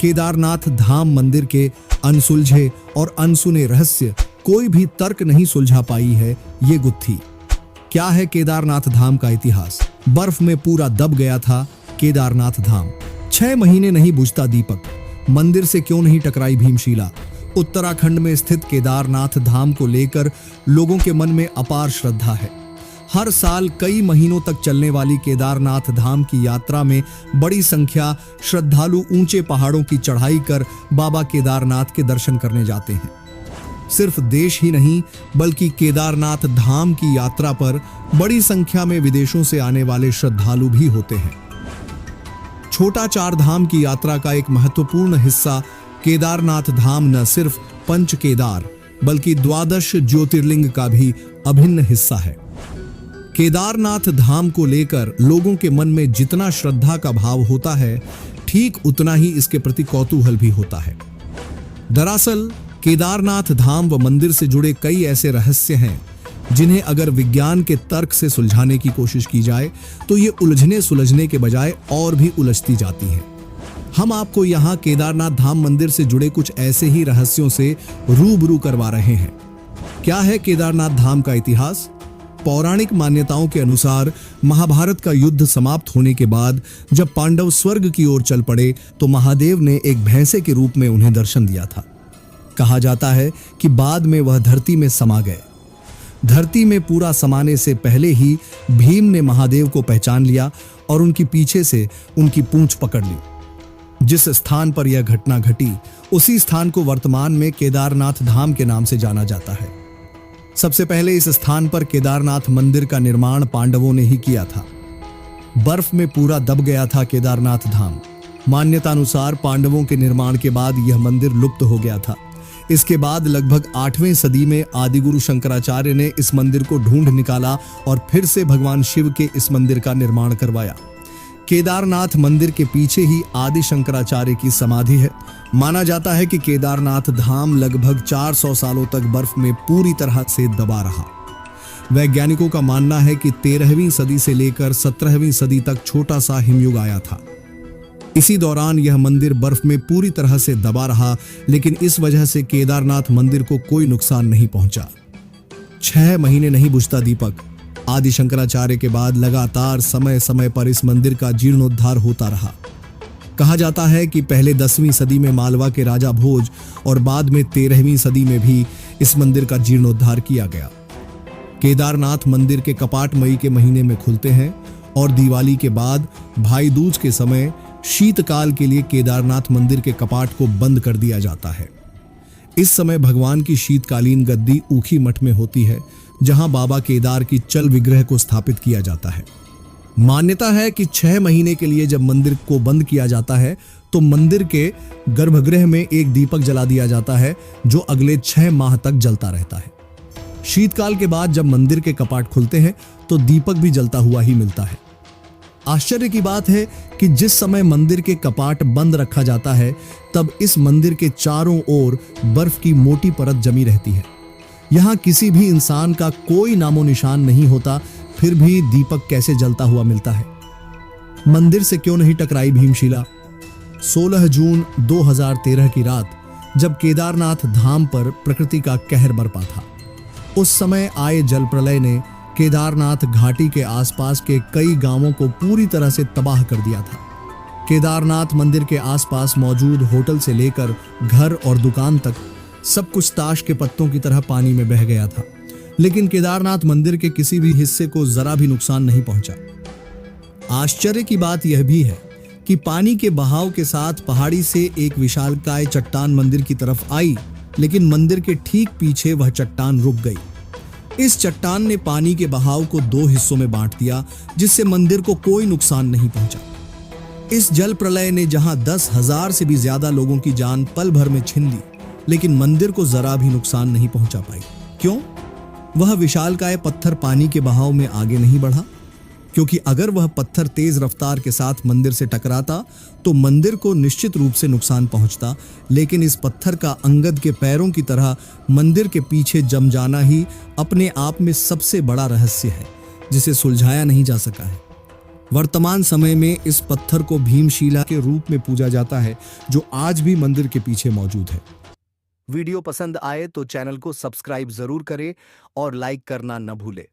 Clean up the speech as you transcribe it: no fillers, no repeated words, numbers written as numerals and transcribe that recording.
केदारनाथ धाम मंदिर के अनसुलझे और अनसुने रहस्य कोई भी तर्क नहीं सुलझा पाई है ये गुत्थी। क्या है केदारनाथ धाम का इतिहास? बर्फ में पूरा दब गया था केदारनाथ धाम। 6 महीने नहीं बुझता दीपक। मंदिर से क्यों नहीं टकराई भीमशिला? उत्तराखंड में स्थित केदारनाथ धाम को लेकर लोगों के मन में अपार श्रद्धा है। हर साल कई महीनों तक चलने वाली केदारनाथ धाम की यात्रा में बड़ी संख्या श्रद्धालु ऊंचे पहाड़ों की चढ़ाई कर बाबा केदारनाथ के दर्शन करने जाते हैं। सिर्फ देश ही नहीं बल्कि केदारनाथ धाम की यात्रा पर बड़ी संख्या में विदेशों से आने वाले श्रद्धालु भी होते हैं। छोटा चार धाम की यात्रा का एक महत्वपूर्ण हिस्सा केदारनाथ धाम न सिर्फ पंच केदार बल्कि 12 ज्योतिर्लिंग का भी अभिन्न हिस्सा है। केदारनाथ धाम को लेकर लोगों के मन में जितना श्रद्धा का भाव होता है, ठीक उतना ही इसके प्रति कौतूहल भी होता है। दरअसल केदारनाथ धाम व मंदिर से जुड़े कई ऐसे रहस्य हैं जिन्हें अगर विज्ञान के तर्क से सुलझाने की कोशिश की जाए तो ये उलझने सुलझने के बजाय और भी उलझती जाती हैं। हम आपको यहाँ केदारनाथ धाम मंदिर से जुड़े कुछ ऐसे ही रहस्यों से रूबरू करवा रहे हैं। क्या है केदारनाथ धाम का इतिहास? पौराणिक मान्यताओं के अनुसार महाभारत का युद्ध समाप्त होने के बाद जब पांडव स्वर्ग की ओर चल पड़े तो महादेव ने एक भैंसे के रूप में उन्हें दर्शन दिया था। कहा जाता है कि बाद में वह धरती में समा गए। धरती में पूरा समाने से पहले ही भीम ने महादेव को पहचान लिया और उनकी पीछे से उनकी पूंछ पकड़ ली। जिस स्थान पर यह घटना घटी उसी स्थान को वर्तमान में केदारनाथ धाम के नाम से जाना जाता है। सबसे पहले इस स्थान पर केदारनाथ मंदिर का निर्माण पांडवों ने ही किया था। बर्फ में पूरा दब गया था केदारनाथ धाम। मान्यता अनुसार पांडवों के निर्माण के बाद यह मंदिर लुप्त हो गया था। इसके बाद लगभग 8वीं सदी में आदिगुरु शंकराचार्य ने इस मंदिर को ढूंढ निकाला और फिर से भगवान शिव के इस मंदिर का निर्माण करवाया। केदारनाथ मंदिर के पीछे ही आदि शंकराचार्य की समाधि है। माना जाता है कि केदारनाथ धाम लगभग 400 सालों तक बर्फ में पूरी तरह से दबा रहा। वैज्ञानिकों का मानना है कि 13वीं सदी से लेकर 17वीं सदी तक छोटा सा हिमयुग आया था। इसी दौरान यह मंदिर बर्फ में पूरी तरह से दबा रहा, लेकिन इस वजह से केदारनाथ मंदिर को कोई नुकसान नहीं पहुंचा। 6 महीने नहीं बुझता दीपक। आदि शंकराचार्य के बाद लगातार समय समय पर इस मंदिर का जीर्णोद्धार होता रहा। कहा जाता है कि पहले 10वीं सदी में मालवा के राजा भोज और बाद में 13वीं सदी में भी इस मंदिर का जीर्णोद्धार किया गया। केदारनाथ मंदिर के कपाट मई के महीने में खुलते हैं और दिवाली के बाद भाई दूज के समय शीतकाल के लिए केदारनाथ मंदिर के कपाट को बंद कर दिया जाता है। इस समय भगवान की शीतकालीन गद्दी ऊखी मठ में होती है, जहां बाबा केदार की चल विग्रह को स्थापित किया जाता है। मान्यता है कि 6 महीने के लिए जब मंदिर को बंद किया जाता है तो मंदिर के गर्भगृह में एक दीपक जला दिया जाता है जो अगले 6 माह तक जलता रहता है। शीतकाल के बाद जब मंदिर के कपाट खुलते हैं तो दीपक भी जलता हुआ ही मिलता है। आश्चर्य की बात है कि जिस समय मंदिर के कपाट बंद रखा जाता है तब इस मंदिर के चारों ओर बर्फ की मोटी परत जमी रहती है। यहाँ किसी भी इंसान का कोई नामो निशान नहीं होता, फिर भी दीपक कैसे जलता हुआ मिलता है? मंदिर से क्यों नहीं टकराई भीमशिला? 16 जून 2013 की रात जब केदारनाथ धाम पर प्रकृति का कहर बरपा था, उस समय आए जल प्रलय ने केदारनाथ घाटी के आसपास के कई गांवों को पूरी तरह से तबाह कर दिया था। केदारनाथ मंदिर के आसपास मौजूद होटल से लेकर घर और दुकान तक सब कुछ ताश के पत्तों की तरह पानी में बह गया था, लेकिन केदारनाथ मंदिर के किसी भी हिस्से को जरा भी नुकसान नहीं पहुंचा। आश्चर्य की बात यह भी है कि पानी के बहाव के साथ पहाड़ी से एक विशालकाय चट्टान मंदिर की तरफ आई, लेकिन मंदिर के ठीक पीछे वह चट्टान रुक गई। इस चट्टान ने पानी के बहाव को 2 हिस्सों में बांट दिया, जिससे मंदिर को कोई नुकसान नहीं पहुंचा। इस जल प्रलय ने जहां 10,000 से भी ज्यादा लोगों की जान पल भर में छीन ली, लेकिन मंदिर को जरा भी नुकसान नहीं पहुंचा पाई। क्यों? वह विशालकाय पत्थर पानी के बहाव में आगे नहीं बढ़ा, क्योंकि अगर वह पत्थर तेज रफ्तार के साथ मंदिर से टकराता तो मंदिर को निश्चित रूप से नुकसान पहुंचता, लेकिन इस पत्थर का अंगद के पैरों की तरह मंदिर के पीछे जम जाना ही अपने आप में सबसे बड़ा रहस्य है, जिसे सुलझाया नहीं जा सका है। वर्तमान समय में इस पत्थर को भीमशिला के रूप में पूजा जाता है, जो आज भी मंदिर के पीछे मौजूद है। वीडियो पसंद आए तो चैनल को सब्सक्राइब जरूर करें और लाइक करना न भूलें।